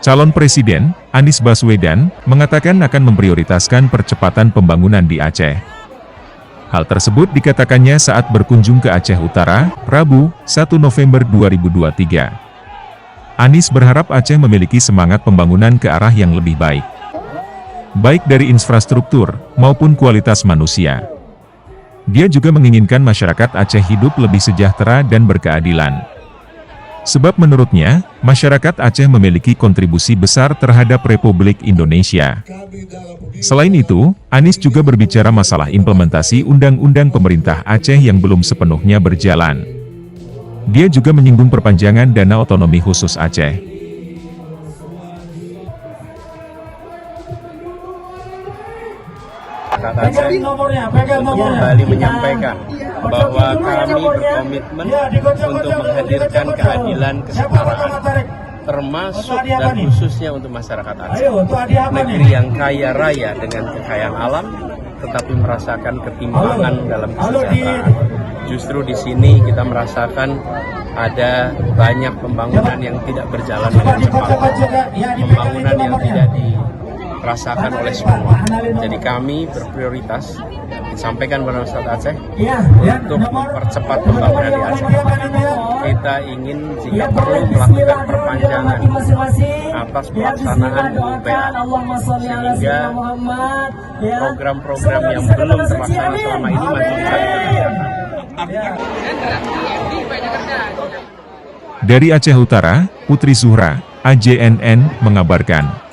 Calon Presiden, Anies Baswedan, mengatakan akan memprioritaskan percepatan pembangunan di Aceh. Hal tersebut dikatakannya saat berkunjung ke Aceh Utara, Rabu, 1 November 2023. Anies berharap Aceh memiliki semangat pembangunan ke arah yang lebih baik, baik dari infrastruktur maupun kualitas manusia. Dia juga menginginkan masyarakat Aceh hidup lebih sejahtera dan berkeadilan. Sebab menurutnya, masyarakat Aceh memiliki kontribusi besar terhadap Republik Indonesia. Selain itu, Anies juga berbicara masalah implementasi undang-undang pemerintah Aceh yang belum sepenuhnya berjalan. Dia juga menyinggung perpanjangan dana otonomi khusus Aceh. Aceh kembali menyampaikan bahwa kami berkomitmen untuk menghadirkan keadilan kesetaraan, termasuk dan khususnya untuk masyarakat Aceh, negeri yang kaya raya dengan kekayaan alam, tetapi merasakan ketimpangan dalam kesejahteraan. Justru di sini kita merasakan ada banyak pembangunan yang tidak berjalan dengan cepat, pembangunan yang tidak dirasakan oleh semua. Jadi kami berprioritas disampaikan pada masyarakat Aceh untuk mempercepat pembangunan di Aceh. Kita ingin jika perlu melakukan perpanjangan atas pelaksanaan UPA, sehingga program-program yang belum terlaksana selama ini masih bisa dikerjakan. Dari Aceh Utara, Putri Zuhra, AJNN, mengabarkan.